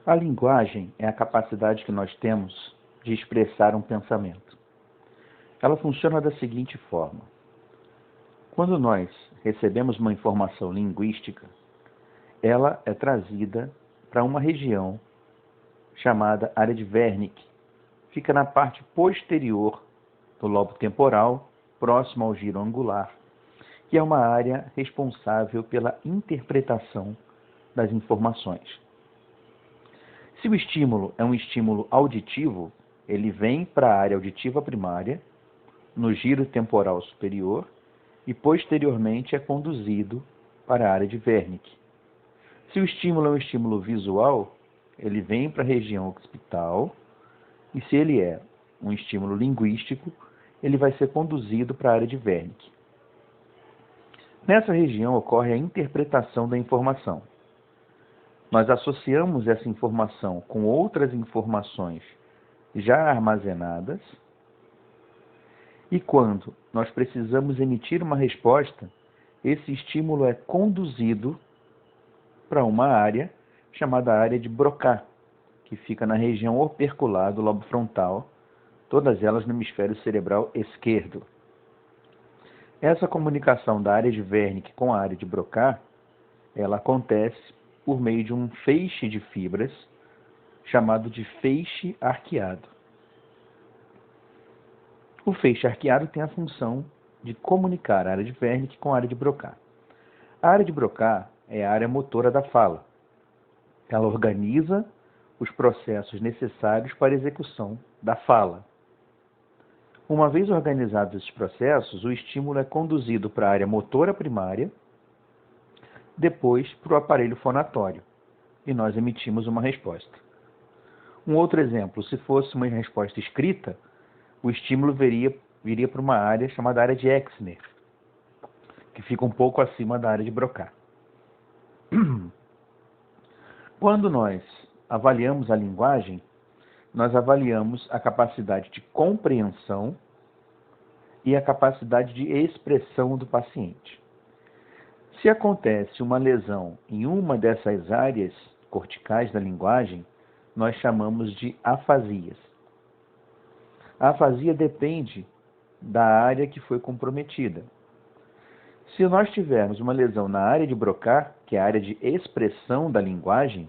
A linguagem é a capacidade que nós temos de expressar um pensamento. Ela funciona da seguinte forma. Quando nós recebemos uma informação linguística, ela é trazida para uma região chamada área de Wernicke. Fica na parte posterior do lobo temporal, próximo ao giro angular, que é uma área responsável pela interpretação das informações. Se o estímulo é um estímulo auditivo, ele vem para a área auditiva primária, no giro temporal superior, e posteriormente é conduzido para a área de Wernicke. Se o estímulo é um estímulo visual, ele vem para a região occipital, e se ele é um estímulo linguístico, ele vai ser conduzido para a área de Wernicke. Nessa região ocorre a interpretação da informação. Nós associamos essa informação com outras informações já armazenadas, e quando nós precisamos emitir uma resposta, esse estímulo é conduzido para uma área chamada área de Broca, que fica na região opercular do lobo frontal, todas elas no hemisfério cerebral esquerdo. Essa comunicação da área de Wernicke com a área de Broca, ela acontece por meio de um feixe de fibras, chamado de feixe arqueado. O feixe arqueado tem a função de comunicar a área de Wernicke com a área de Broca. A área de Broca é a área motora da fala. Ela organiza os processos necessários para a execução da fala. Uma vez organizados esses processos, o estímulo é conduzido para a área motora primária, depois para o aparelho fonatório, e nós emitimos uma resposta. Um outro exemplo, se fosse uma resposta escrita, o estímulo viria para uma área chamada área de Exner, que fica um pouco acima da área de Broca. Quando nós avaliamos a linguagem, nós avaliamos a capacidade de compreensão e a capacidade de expressão do paciente. Se acontece uma lesão em uma dessas áreas corticais da linguagem, nós chamamos de afasias. A afasia depende da área que foi comprometida. Se nós tivermos uma lesão na área de Broca, que é a área de expressão da linguagem,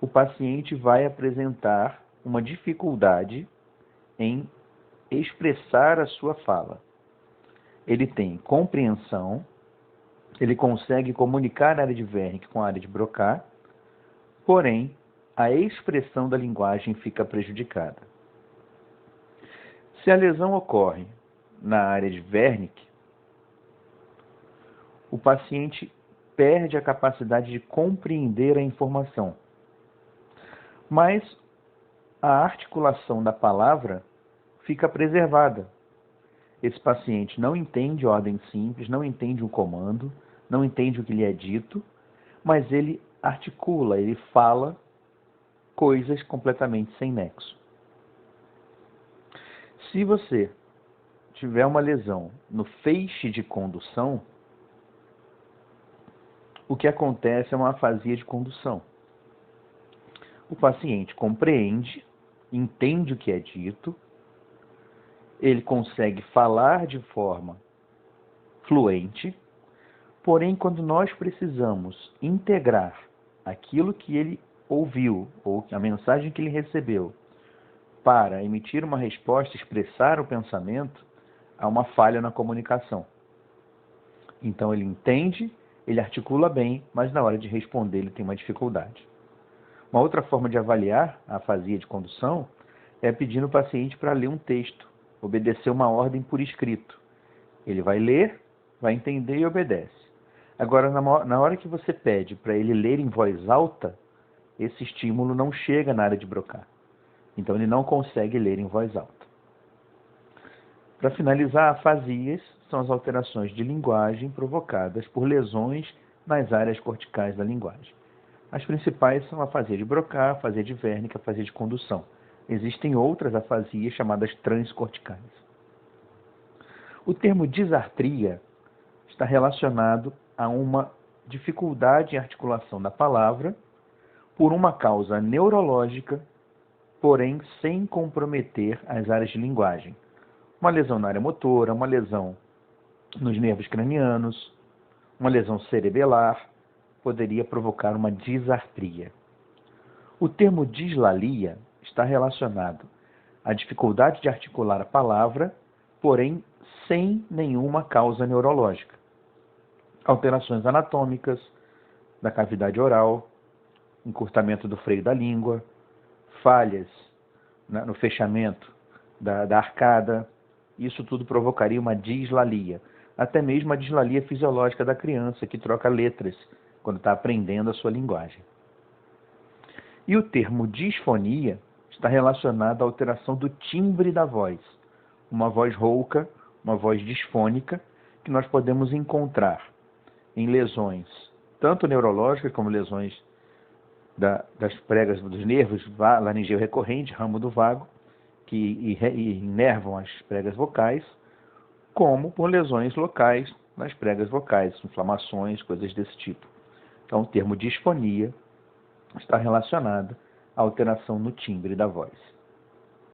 o paciente vai apresentar uma dificuldade em expressar a sua fala. Ele tem compreensão, ele consegue comunicar a área de Wernicke com a área de Broca, porém, a expressão da linguagem fica prejudicada. Se a lesão ocorre na área de Wernicke, o paciente perde a capacidade de compreender a informação. Mas a articulação da palavra fica preservada. Esse paciente não entende ordem simples, não entende um comando, não entende o que lhe é dito, mas ele articula, ele fala coisas completamente sem nexo. Se você tiver uma lesão no feixe de condução, o que acontece é uma afasia de condução. O paciente compreende, entende o que é dito, ele consegue falar de forma fluente, porém, quando nós precisamos integrar aquilo que ele ouviu, ou a mensagem que ele recebeu, para emitir uma resposta, expressar o pensamento, há uma falha na comunicação. Então, ele entende, ele articula bem, mas na hora de responder ele tem uma dificuldade. Uma outra forma de avaliar a afasia de condução é pedindo ao paciente para ler um texto, obedecer uma ordem por escrito. Ele vai ler, vai entender e obedece. Agora, na hora que você pede para ele ler em voz alta, esse estímulo não chega na área de Broca. Então, ele não consegue ler em voz alta. Para finalizar, afasias são as alterações de linguagem provocadas por lesões nas áreas corticais da linguagem. As principais são a afasia de Broca, a afasia de Wernicke, a afasia de condução. Existem outras afasias chamadas transcorticais. O termo disartria está relacionado a uma dificuldade em articulação da palavra por uma causa neurológica, porém sem comprometer as áreas de linguagem. Uma lesão na área motora, uma lesão nos nervos cranianos, uma lesão cerebelar, poderia provocar uma disartria. O termo dislalia está relacionado à dificuldade de articular a palavra, porém sem nenhuma causa neurológica. Alterações anatômicas da cavidade oral, encurtamento do freio da língua, falhas no fechamento da arcada, isso tudo provocaria uma dislalia. Até mesmo a dislalia fisiológica da criança, que troca letras quando está aprendendo a sua linguagem. E o termo disfonia está relacionado à alteração do timbre da voz. Uma voz rouca, uma voz disfônica, que nós podemos encontrar em lesões, tanto neurológicas como lesões das pregas dos nervos laringeu recorrente, ramo do vago, que inervam as pregas vocais, como por lesões locais nas pregas vocais, inflamações, coisas desse tipo. Então, o termo disfonia está relacionado à alteração no timbre da voz.